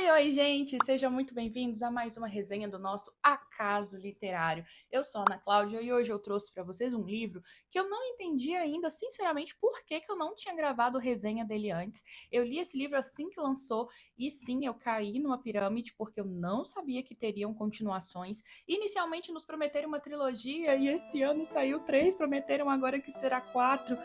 Oi, gente! Sejam muito bem-vindos a mais uma resenha do nosso Acaso Literário. Eu sou a Ana Cláudia e hoje eu trouxe para vocês um livro que eu não entendi ainda, sinceramente, por que eu não tinha gravado resenha dele antes. Eu li esse livro assim que lançou e sim, eu caí numa pirâmide porque eu não sabia que teriam continuações. Inicialmente nos prometeram uma trilogia e esse ano saiu 3, prometeram agora que será 4.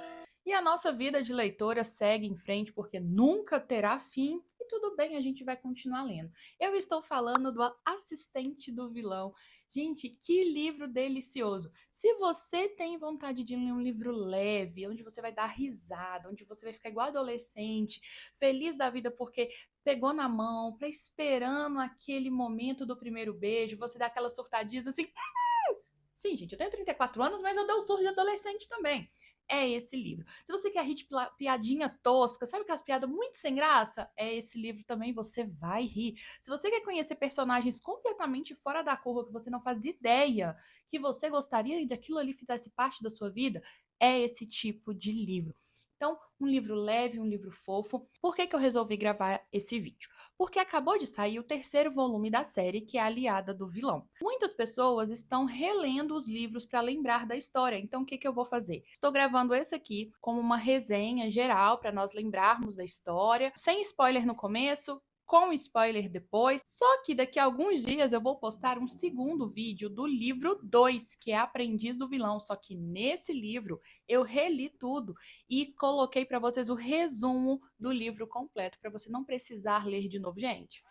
E a nossa vida de leitora segue em frente porque nunca terá fim. E tudo bem, a gente vai continuar lendo. Eu estou falando do Assistente do Vilão. Gente, que livro delicioso! Se você tem vontade de ler um livro leve, onde você vai dar risada, onde você vai ficar igual adolescente, feliz da vida porque pegou na mão, esperando aquele momento do primeiro beijo, você dá aquela surtadinha assim. Sim, gente, eu tenho 34 anos, mas eu dou surto de adolescente também. É esse livro. Se você quer rir de piadinha tosca, sabe aquelas piadas muito sem graça? É esse livro também, você vai rir. Se você quer conhecer personagens completamente fora da curva, que você não faz ideia que você gostaria de aquilo ali fizesse parte da sua vida, é esse tipo de livro. Então, um livro leve, um livro fofo. Por que eu resolvi gravar esse vídeo? Porque acabou de sair o terceiro volume da série, que é a Aliada do Vilão. Muitas pessoas estão relendo os livros para lembrar da história, então o que eu vou fazer? Estou gravando esse aqui como uma resenha geral para nós lembrarmos da história, sem spoiler no começo, com spoiler depois. Só que daqui a alguns dias eu vou postar um segundo vídeo do livro 2, que é Aprendiz do Vilão. Só que nesse livro eu reli tudo e coloquei para vocês o resumo do livro completo, para você não precisar ler de novo, gente.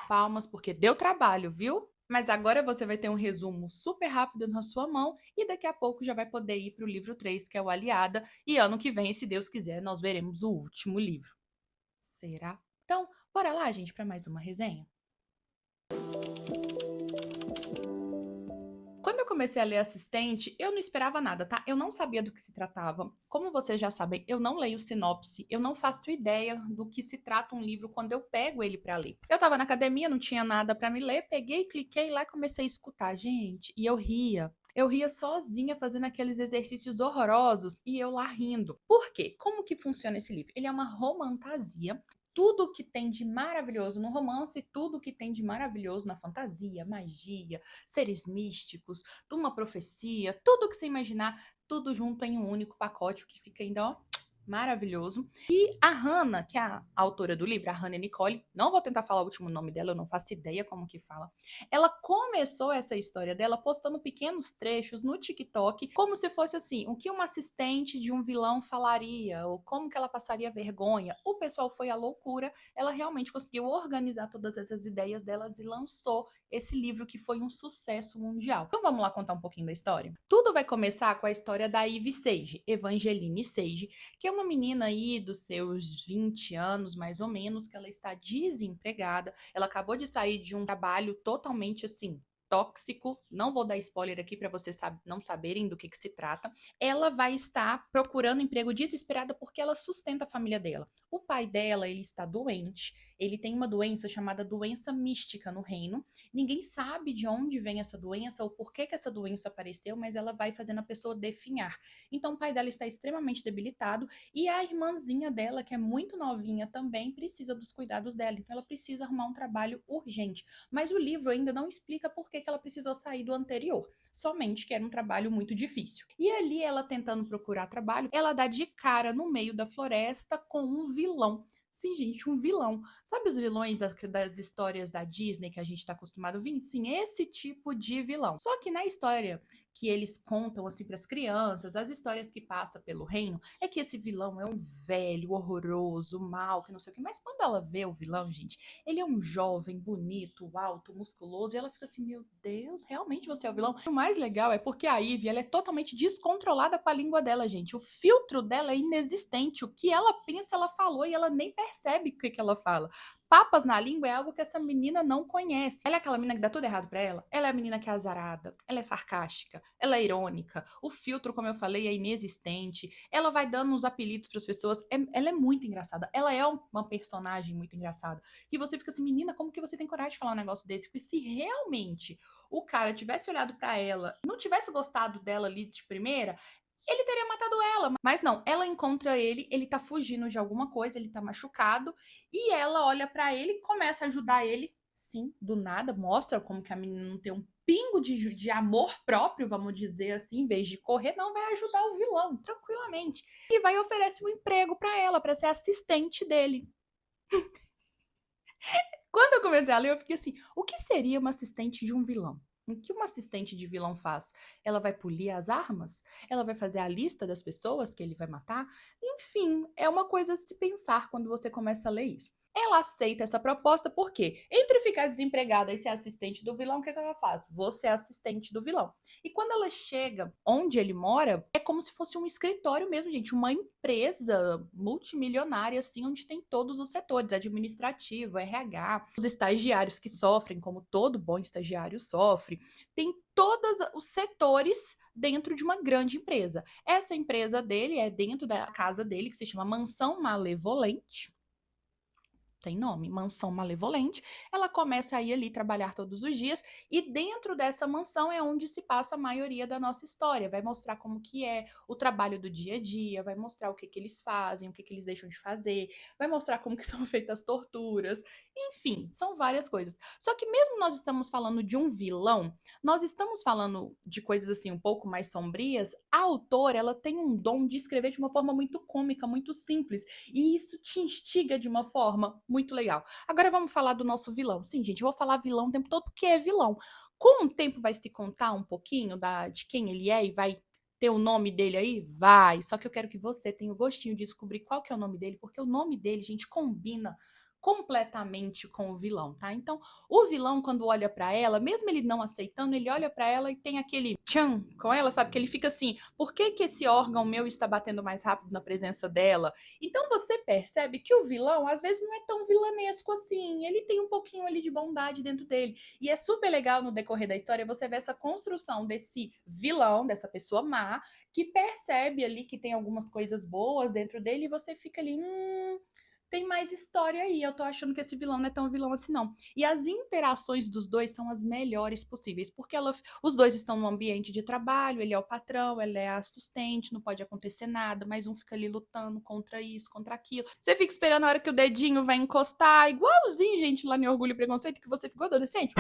Palmas, porque deu trabalho, viu? Mas agora você vai ter um resumo super rápido na sua mão e daqui a pouco já vai poder ir para o livro 3, que é o Aliada, e ano que vem, se Deus quiser, nós veremos o último livro. Será? Então, bora lá, gente, para mais uma resenha? Quando eu comecei a ler Assistente, eu não esperava nada, tá? Eu não sabia do que se tratava. Como vocês já sabem, eu não leio sinopse, eu não faço ideia do que se trata um livro quando eu pego ele para ler. Eu tava na academia, não tinha nada para me ler, peguei, cliquei lá e comecei a escutar, gente, e eu ria. Eu ria sozinha fazendo aqueles exercícios horrorosos e eu lá rindo. Por quê? Como que funciona esse livro? Ele é uma romantasia. Tudo que tem de maravilhoso no romance, tudo que tem de maravilhoso na fantasia, magia, seres místicos, de uma profecia, tudo que você imaginar, tudo junto em um único pacote, o que fica ainda, ó, maravilhoso. E a Hannah, que é a autora do livro, a Hannah Nicole, não vou tentar falar o último nome dela, eu não faço ideia como que fala. Ela começou essa história dela postando pequenos trechos no TikTok, como se fosse assim, o que uma assistente de um vilão falaria, ou como que ela passaria vergonha. O pessoal foi à loucura, ela realmente conseguiu organizar todas essas ideias delas e lançou esse livro que foi um sucesso mundial. Então vamos lá contar um pouquinho da história? Tudo vai começar com a história da Ivy Sage, Evangeline Sage, que é uma menina aí dos seus 20 anos, mais ou menos, que ela está desempregada. Ela acabou de sair de um trabalho totalmente assim, tóxico, não vou dar spoiler aqui para vocês não saberem do que se trata. Ela vai estar procurando emprego desesperada porque ela sustenta a família dela. O pai dela, ele está doente, ele tem uma doença chamada doença mística no reino. Ninguém sabe de onde vem essa doença ou por que essa doença apareceu, mas ela vai fazendo a pessoa definhar. Então o pai dela está extremamente debilitado e a irmãzinha dela, que é muito novinha também, precisa dos cuidados dela. Então ela precisa arrumar um trabalho urgente. Mas o livro ainda não explica por que ela precisou sair do anterior. Somente que era um trabalho muito difícil. E ali ela tentando procurar trabalho, ela dá de cara no meio da floresta com um vilão. Sim, gente, um vilão. Sabe os vilões das histórias da Disney que a gente está acostumado a ver? Sim, esse tipo de vilão. Só que na história que eles contam assim para as crianças, as histórias que passa pelo reino, é que esse vilão é um velho, horroroso, mau, que não sei o que. Mas quando ela vê o vilão, gente, ele é um jovem, bonito, alto, musculoso, e ela fica assim, meu Deus, realmente você é o vilão? O mais legal é porque a Ivy, ela é totalmente descontrolada com a língua dela, gente. O filtro dela é inexistente. O que ela pensa, ela falou e ela nem percebe o que ela fala. Papas na língua é algo que essa menina não conhece. Ela é aquela menina que dá tudo errado pra ela. Ela é a menina que é azarada, ela é sarcástica, ela é irônica. O filtro, como eu falei, é inexistente. Ela vai dando uns apelidos para as pessoas. Ela é muito engraçada. Ela é uma personagem muito engraçada. E você fica assim, menina, como que você tem coragem de falar um negócio desse? Porque se realmente o cara tivesse olhado pra ela, não tivesse gostado dela ali de primeira, ele teria matado ela. Mas não, ela encontra ele tá fugindo de alguma coisa, ele tá machucado, e ela olha pra ele e começa a ajudar ele. Sim, do nada, mostra como que a menina não tem um pingo de amor próprio, vamos dizer assim, em vez de correr, não vai ajudar o vilão, tranquilamente. E vai oferecer um emprego pra ela, pra ser assistente dele. Quando eu comecei a ler, eu fiquei assim: o que seria uma assistente de um vilão? O que uma assistente de vilão faz? Ela vai polir as armas? Ela vai fazer a lista das pessoas que ele vai matar? Enfim, é uma coisa a se pensar quando você começa a ler isso. Ela aceita essa proposta porque, entre ficar desempregada e ser assistente do vilão, o que ela faz? Vou ser assistente do vilão. E quando ela chega onde ele mora, é como se fosse um escritório mesmo, gente, uma empresa multimilionária, assim, onde tem todos os setores, administrativo, RH, os estagiários que sofrem, como todo bom estagiário sofre, tem todos os setores dentro de uma grande empresa. Essa empresa dele é dentro da casa dele, que se chama Mansão Malevolente, tem nome, Mansão Malevolente. Ela começa a ir ali trabalhar todos os dias e dentro dessa mansão é onde se passa a maioria da nossa história. Vai mostrar como que é o trabalho do dia a dia, vai mostrar o que que eles fazem, o que que eles deixam de fazer, vai mostrar como que são feitas as torturas. Enfim, são várias coisas. Só que mesmo nós estamos falando de um vilão, nós estamos falando de coisas assim um pouco mais sombrias. A autora, ela tem um dom de escrever de uma forma muito cômica, muito simples. E isso te instiga de uma forma muito legal. Agora vamos falar do nosso vilão. Sim, gente, eu vou falar vilão o tempo todo porque é vilão. Com o tempo vai se contar um pouquinho de quem ele é e vai ter o nome dele aí? Vai. Só que eu quero que você tenha o gostinho de descobrir qual que é o nome dele, porque o nome dele, gente, combina completamente com o vilão, tá? Então, o vilão, quando olha pra ela, mesmo ele não aceitando, ele olha pra ela e tem aquele tchan com ela, sabe? Que ele fica assim: por que que esse órgão meu está batendo mais rápido na presença dela? Então você percebe que o vilão, às vezes, não é tão vilanesco assim. Ele tem um pouquinho ali de bondade dentro dele. E é super legal no decorrer da história você ver essa construção desse vilão, dessa pessoa má, que percebe ali que tem algumas coisas boas dentro dele e você fica ali, tem mais história aí. Eu tô achando que esse vilão não é tão vilão assim, não. E as interações dos dois são as melhores possíveis, porque os dois estão no ambiente de trabalho, ele é o patrão, ela é a assistente, não pode acontecer nada, mas um fica ali lutando contra isso, contra aquilo. Você fica esperando a hora que o dedinho vai encostar, igualzinho, gente, lá em Orgulho e Preconceito, que você ficou adolescente.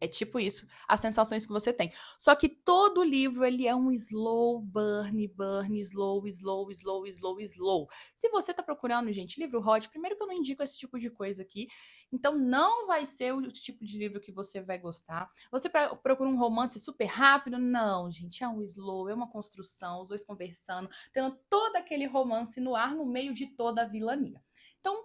É tipo isso, as sensações que você tem. Só que todo livro, ele é um slow burn, burn, slow, slow, slow, slow, slow. Se você tá procurando, gente, livro hot, primeiro que eu não indico esse tipo de coisa aqui, então não vai ser o tipo de livro que você vai gostar. Você procura um romance super rápido? Não, gente, é um slow, é uma construção, os dois conversando, tendo todo aquele romance no ar, no meio de toda a vilania. Então,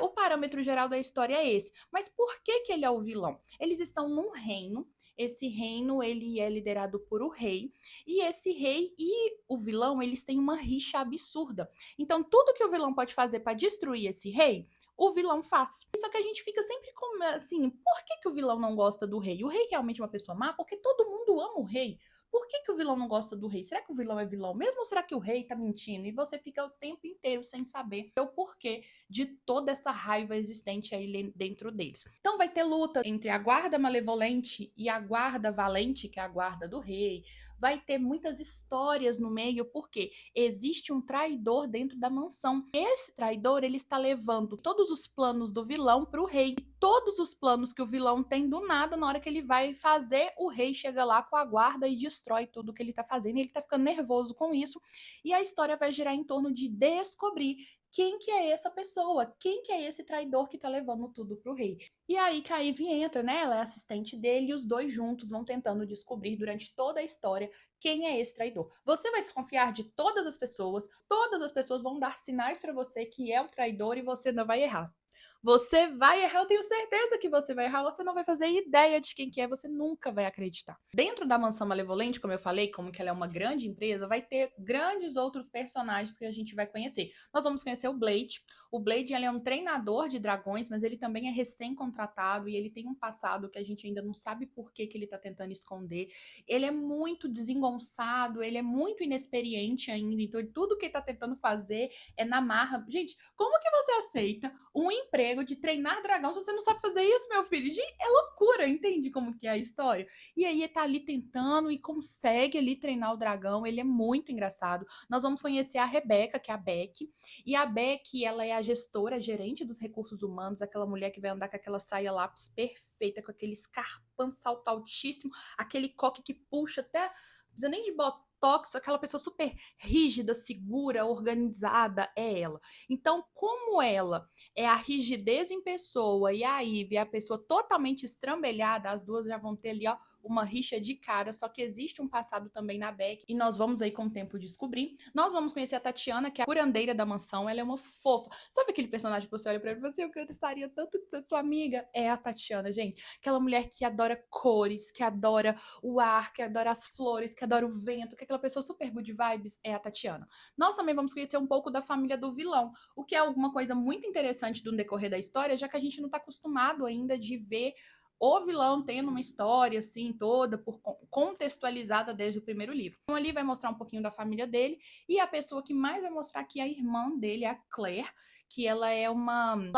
o parâmetro geral da história é esse. Mas por que que ele é o vilão? Eles estão num reino. Esse reino ele é liderado por o rei e esse rei e o vilão eles têm uma rixa absurda. Então tudo que o vilão pode fazer para destruir esse rei o vilão faz. Só que a gente fica sempre como assim, por que que o vilão não gosta do rei? O rei realmente é uma pessoa má? Porque todo mundo ama o rei. Por que que o vilão não gosta do rei? Será que o vilão é vilão mesmo ou será que o rei tá mentindo? E você fica o tempo inteiro sem saber o porquê de toda essa raiva existente aí dentro deles. Então vai ter luta entre a guarda malevolente e a guarda valente, que é a guarda do rei. Vai ter muitas histórias no meio, porque existe um traidor dentro da mansão. Esse traidor, ele está levando todos os planos do vilão para o rei. E todos os planos que o vilão tem do nada, na hora que ele vai fazer, o rei chega lá com a guarda e destrói tudo que ele está fazendo. E ele está ficando nervoso com isso. E a história vai girar em torno de descobrir quem que é essa pessoa, quem que é esse traidor que tá levando tudo pro rei. E aí que a Ivy entra, né? Ela é assistente dele e os dois juntos vão tentando descobrir durante toda a história quem é esse traidor. Você vai desconfiar de todas as pessoas vão dar sinais para você que é o traidor e você não vai errar. Você vai errar, eu tenho certeza que você vai errar, você não vai fazer ideia de quem que é, você nunca vai acreditar. Dentro da Mansão Malevolente, como eu falei, como que ela é uma grande empresa, vai ter grandes outros personagens que a gente vai conhecer. Nós vamos conhecer o Blade. O Blade, ele é um treinador de dragões, mas ele também é recém-contratado e ele tem um passado que a gente ainda não sabe por que que ele tá tentando esconder. Ele é muito desengonçado, ele é muito inexperiente ainda, então tudo que ele tá tentando fazer é na marra. Gente, como que você aceita um emprego encarrego de treinar dragão se você não sabe fazer isso, meu filho? Gente, é loucura, entende como que é a história? E aí ele tá ali tentando e consegue ali treinar o dragão, ele é muito engraçado. Nós vamos conhecer a Rebeca, que é a Beck, e a Beck, ela é a gestora, a gerente dos recursos humanos, aquela mulher que vai andar com aquela saia lápis perfeita, com aquele escarpão salto altíssimo, aquele coque que puxa até, não precisa nem de botox, aquela pessoa super rígida, segura, organizada, é ela. Então, como ela é a rigidez em pessoa e a Ivy é a pessoa totalmente estrambelhada, as duas já vão ter ali, ó, uma rixa de cara, só que existe um passado também na Beck, e nós vamos aí com o tempo descobrir. Nós vamos conhecer a Tatiana, que é a curandeira da mansão, ela é uma fofa. Sabe aquele personagem que você olha pra ele e fala assim, eu gostaria tanto de ser sua amiga? É a Tatiana, gente. Aquela mulher que adora cores, que adora o ar, que adora as flores, que adora o vento, que é aquela pessoa super good vibes, é a Tatiana. Nós também vamos conhecer um pouco da família do vilão, o que é alguma coisa muito interessante do decorrer da história, já que a gente não tá acostumado ainda de ver o vilão tendo uma história assim toda contextualizada desde o primeiro livro. Então ali vai mostrar um pouquinho da família dele e a pessoa que mais vai mostrar aqui é a irmã dele, a Claire, que ela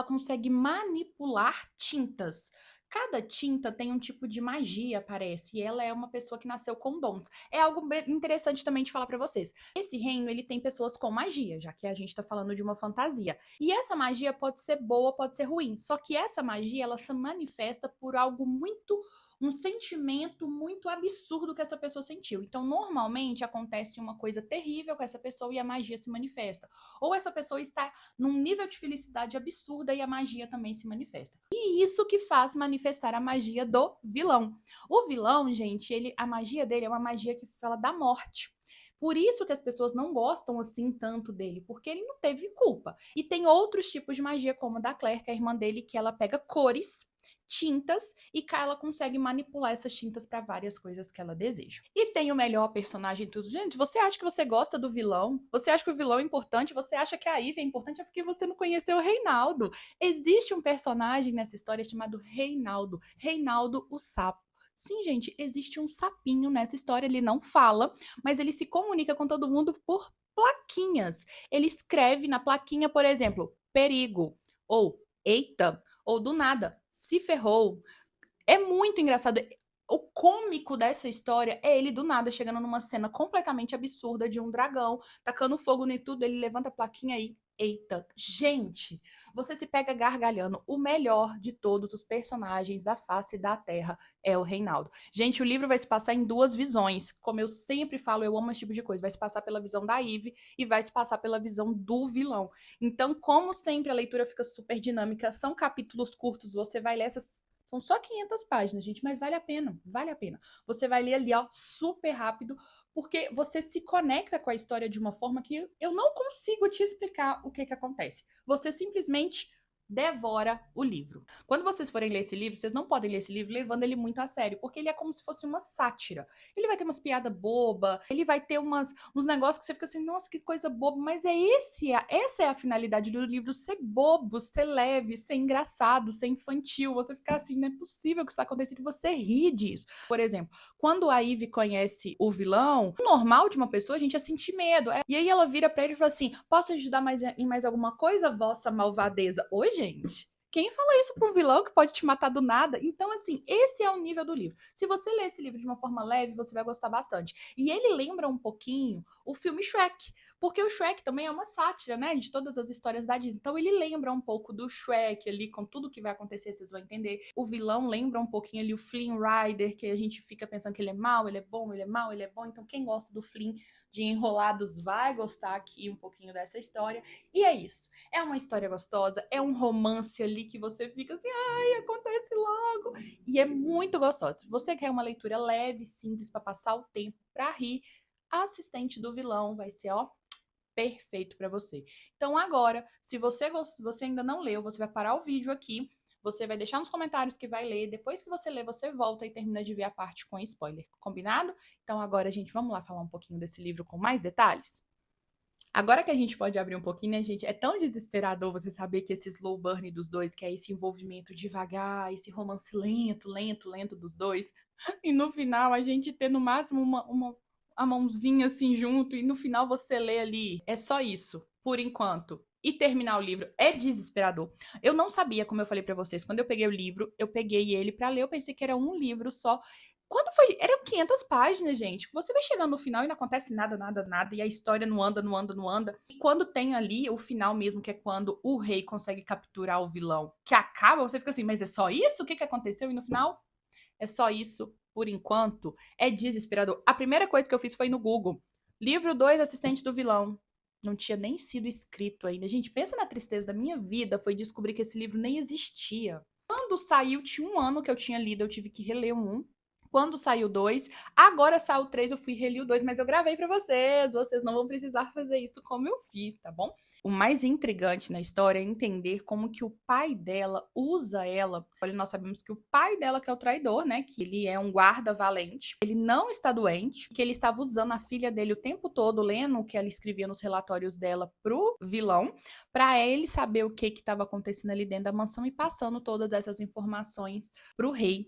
consegue manipular tintas. Cada tinta tem um tipo de magia, parece, e ela é uma pessoa que nasceu com dons. É algo interessante também de falar para vocês. Esse reino, ele tem pessoas com magia, já que a gente tá falando de uma fantasia. E essa magia pode ser boa, pode ser ruim. Só que essa magia, ela se manifesta por algo muito, um sentimento muito absurdo que essa pessoa sentiu. Então, normalmente acontece uma coisa terrível com essa pessoa e a magia se manifesta. Ou essa pessoa está num nível de felicidade absurda e a magia também se manifesta. E isso que faz manifestar a magia do vilão. O vilão, gente, a magia dele é uma magia que fala da morte. Por isso que as pessoas não gostam assim tanto dele, porque ele não teve culpa. E tem outros tipos de magia, como a da Claire, que é a irmã dele, que ela pega cores, tintas e ela consegue manipular essas tintas para várias coisas que ela deseja. E tem o melhor personagem em tudo. Gente, você acha que você gosta do vilão? Você acha que o vilão é importante? Você acha que a Ivy é importante? É porque você não conheceu o Reinaldo. Existe um personagem nessa história chamado Reinaldo. Reinaldo o Sapo. Sim, gente, existe um sapinho nessa história, ele não fala, mas ele se comunica com todo mundo por plaquinhas. Ele escreve na plaquinha, por exemplo, perigo, ou eita, ou do nada, se ferrou. É muito engraçado. O cômico dessa história é ele do nada chegando numa cena completamente absurda de um dragão, tacando fogo em tudo, ele levanta a plaquinha aí. Eita, gente, você se pega gargalhando. O melhor de todos os personagens da face da Terra é o Reinaldo. Gente, o livro vai se passar em duas visões. Como eu sempre falo, eu amo esse tipo de coisa. Vai se passar pela visão da Ivy e vai se passar pela visão do vilão. Então, como sempre, a leitura fica super dinâmica. São capítulos curtos, você vai ler essas. São só 500 páginas, gente, mas vale a pena, vale a pena. Você vai ler ali, ó, super rápido, porque você se conecta com a história de uma forma que eu não consigo te explicar o que acontece. Você simplesmente devora o livro. Quando vocês forem ler esse livro, vocês não podem ler esse livro levando ele muito a sério, porque ele é como se fosse uma sátira. Ele vai ter umas piadas bobas, ele vai ter uns negócios que você fica assim, nossa, que coisa boba, mas essa é a finalidade do livro, ser bobo, ser leve, ser engraçado, ser infantil, você ficar assim, não é possível que isso aconteça, e você ri disso. Por exemplo, quando a Ivy conhece o vilão, o normal de uma pessoa, a gente é sentir medo. E aí ela vira pra ele e fala assim, posso ajudar em mais alguma coisa, vossa malvadeza? Oi, gente? Quem fala isso pro vilão que pode te matar do nada? Então, assim, esse é o nível do livro. Se você ler esse livro de uma forma leve, você vai gostar bastante. E ele lembra um pouquinho o filme Shrek, porque o Shrek também é uma sátira, né, de todas as histórias da Disney. Então, ele lembra um pouco do Shrek ali, com tudo que vai acontecer, vocês vão entender. O vilão lembra um pouquinho ali o Flynn Rider, que a gente fica pensando que ele é mau, ele é bom, ele é mau, ele é bom. Então, quem gosta do Flynn de Enrolados vai gostar aqui um pouquinho dessa história. E é isso. É uma história gostosa, é um romance ali que você fica assim, ai, acontece logo. E é muito gostoso. Se você quer uma leitura leve, simples, para passar o tempo, para rir, Assistente do Vilão vai ser, ó, perfeito para você. Então agora, se você ainda não leu, você vai parar o vídeo aqui, você vai deixar nos comentários que vai ler, depois que você ler, você volta e termina de ver a parte com spoiler, combinado? Então agora, gente, vamos lá falar um pouquinho desse livro com mais detalhes? Agora que a gente pode abrir um pouquinho, né, gente? É tão desesperador você saber que esse slow burn dos dois, que é esse envolvimento devagar, esse romance lento, lento, lento dos dois, e no final a gente ter no máximo a mãozinha assim junto, e no final você lê ali. É só isso, por enquanto. e terminar o livro é desesperador. Eu não sabia, como eu falei pra vocês, quando eu peguei o livro, eu peguei ele pra ler, eu pensei que era um livro só. Quando foi, eram 500 páginas, gente. Você vai chegando no final e não acontece nada, nada, nada, e a história não anda, não anda, não anda. E quando tem ali o final mesmo, que é quando o rei consegue capturar o vilão, que acaba, você fica assim, mas é só isso? O que que aconteceu? E no final, é só isso, por enquanto. É desesperador. A primeira coisa que eu fiz foi no Google. Livro 2, Assistente do Vilão. Não tinha nem sido escrito ainda. Gente, pensa na tristeza da minha vida, foi descobrir que esse livro nem existia. Quando saiu, tinha um ano que eu tinha lido, eu tive que reler um. Quando saiu o 2, agora saiu o 3, eu fui reler o 2, mas eu gravei pra vocês não vão precisar fazer isso como eu fiz, tá bom? O mais intrigante na história é entender como que o pai dela usa ela. Olha, nós sabemos que o pai dela que é o traidor, né? Que ele é um guarda valente. Ele não está doente, que ele estava usando a filha dele o tempo todo, lendo o que ela escrevia nos relatórios dela pro vilão, para ele saber o que estava acontecendo ali dentro da mansão e passando todas essas informações pro rei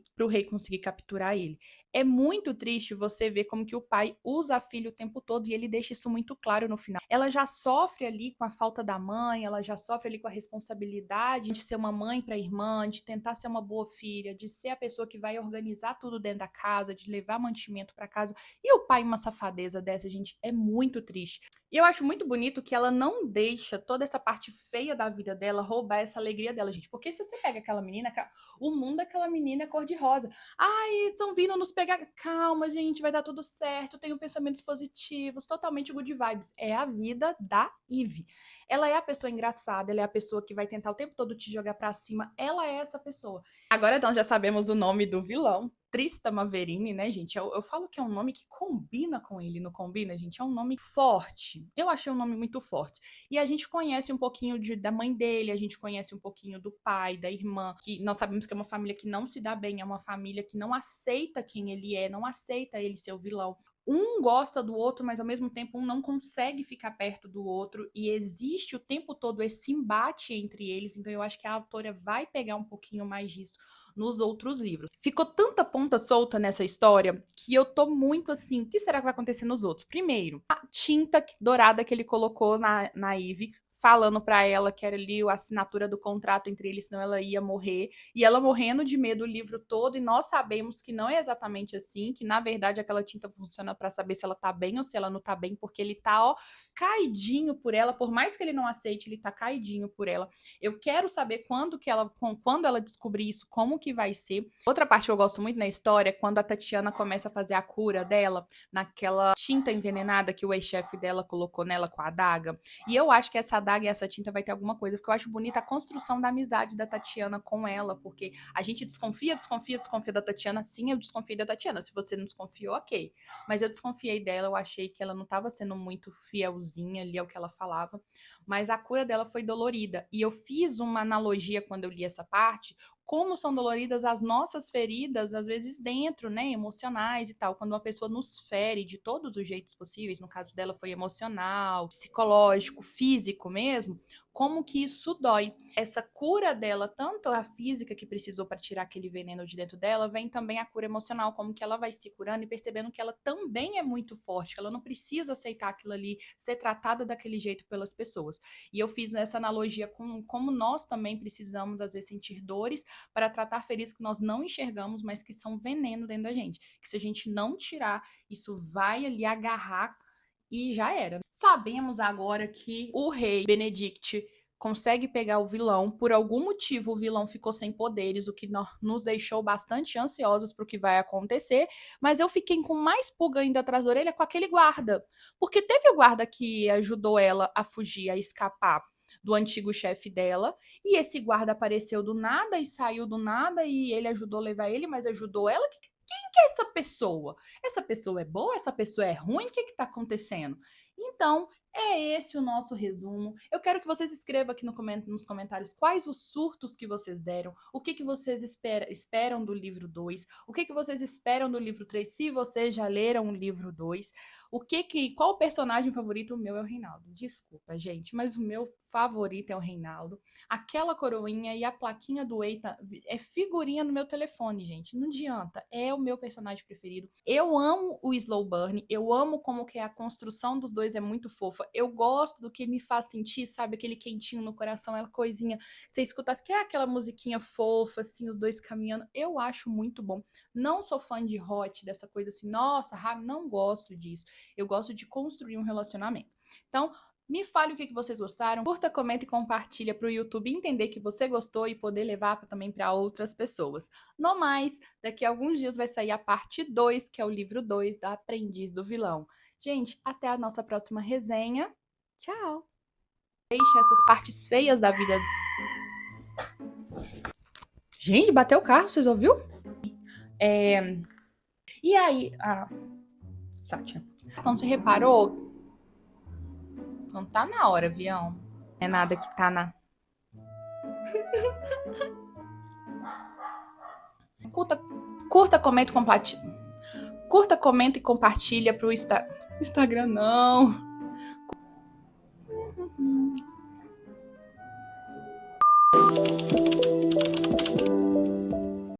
conseguir capturar ele. É muito triste você ver como que o pai usa a filha o tempo todo e ele deixa isso muito claro no final. Ela já sofre ali com a falta da mãe, ela já sofre ali com a responsabilidade de ser uma mãe para a irmã, de tentar ser uma boa filha, de ser a pessoa que vai organizar tudo dentro da casa, de levar mantimento para casa. E o pai, uma safadeza dessa, gente, é muito triste. E eu acho muito bonito que ela não deixa toda essa parte feia da vida dela roubar essa alegria dela, gente. Porque se você pega aquela menina, o mundo daquela menina é cor-de-rosa. Ai, estão vindo nos pegar. Calma, gente, vai dar tudo certo. Tenho pensamentos positivos, totalmente good vibes. É a vida da Eve. Ela é a pessoa engraçada, ela é a pessoa que vai tentar o tempo todo te jogar pra cima. Ela é essa pessoa. Agora nós já sabemos o nome do vilão. Trista Averini, né, gente? Eu falo que é um nome que combina com ele, não combina, gente? É um nome forte. Eu achei um nome muito forte. E a gente conhece um pouquinho da mãe dele, a gente conhece um pouquinho do pai, da irmã, que nós sabemos que é uma família que não se dá bem, é uma família que não aceita quem ele é, não aceita ele ser o vilão. Um gosta do outro, mas ao mesmo tempo um não consegue ficar perto do outro e existe o tempo todo esse embate entre eles. Então eu acho que a autora vai pegar um pouquinho mais disso nos outros livros. Ficou tanta ponta solta nessa história que eu tô muito assim, o que será que vai acontecer nos outros? Primeiro, a tinta dourada que ele colocou na Eve, falando para ela que era ali a assinatura do contrato entre eles, senão ela ia morrer, e ela morrendo de medo o livro todo, e nós sabemos que não é exatamente assim, que na verdade aquela tinta funciona para saber se ela tá bem ou se ela não tá bem, porque ele tá, ó, caidinho por ela, por mais que ele não aceite, ele tá caidinho por ela. Eu quero saber quando ela descobrir isso, como que vai ser. Outra parte que eu gosto muito na história é quando a Tatiana começa a fazer a cura dela naquela tinta envenenada que o ex-chefe dela colocou nela com a adaga. E eu acho que essa adaga e essa tinta vai ter alguma coisa, porque eu acho bonita a construção da amizade da Tatiana com ela, porque a gente desconfia da Tatiana. Sim, eu desconfiei da Tatiana. Se você não desconfiou, ok. Mas eu desconfiei dela, eu achei que ela não estava sendo muito fielzinha ali ao que ela falava. Mas a cura dela foi dolorida. E eu fiz uma analogia quando eu li essa parte, como são doloridas as nossas feridas, às vezes dentro, né, emocionais e tal, quando uma pessoa nos fere de todos os jeitos possíveis, no caso dela foi emocional, psicológico, físico mesmo, como que isso dói. Essa cura dela, tanto a física que precisou para tirar aquele veneno de dentro dela, vem também a cura emocional, como que ela vai se curando e percebendo que ela também é muito forte, que ela não precisa aceitar aquilo ali, ser tratada daquele jeito pelas pessoas. E eu fiz essa analogia com como nós também precisamos, às vezes, sentir dores para tratar feridas que nós não enxergamos, mas que são veneno dentro da gente. Que se a gente não tirar, isso vai ali agarrar e já era. Sabemos agora que o rei Benedict consegue pegar o vilão. Por algum motivo, o vilão ficou sem poderes, o que nos deixou bastante ansiosos para o que vai acontecer. Mas eu fiquei com mais pulga ainda atrás da orelha com aquele guarda. Porque teve o guarda que ajudou ela a fugir, a escapar do antigo chefe dela, e esse guarda apareceu do nada e saiu do nada, e ele ajudou a levar ele, mas ajudou ela. Quem que é essa pessoa? Essa pessoa é boa? Essa pessoa é ruim? O que está acontecendo? Então, é esse o nosso resumo. Eu quero que vocês escrevam aqui nos comentários quais os surtos que vocês deram, o que vocês esperam do livro 2, o que vocês esperam do livro 3, se vocês já leram o livro 2, qual o personagem favorito? O meu é o Reinaldo. Desculpa, gente, mas o meu favorito é o Reinaldo. Aquela coroinha e a plaquinha do Eita é figurinha no meu telefone, gente. Não adianta. É o meu personagem preferido. Eu amo o Slow Burn. Eu amo como que a construção dos dois é muito fofa. fofa. Eu gosto do que me faz sentir, sabe? Aquele quentinho no coração, aquela coisinha. Você escuta que é aquela musiquinha fofa, assim, os dois caminhando. Eu acho muito bom. Não sou fã de hot, dessa coisa assim, nossa, não gosto disso. Eu gosto de construir um relacionamento. Então, me fale o que vocês gostaram. Curta, comenta e compartilha para o YouTube entender que você gostou e poder levar também para outras pessoas. No mais, daqui a alguns dias vai sair a parte 2, que é o livro 2 da Aprendiz do Vilão. Gente, até a nossa próxima resenha. Tchau! Deixa essas partes feias da vida. Gente, bateu o carro, vocês ouviram? E aí, Sátia, você reparou? Não tá na hora, avião. É nada que tá na... Curta, comenta e compartilha. Curta, comenta e compartilha pro Instagram, não.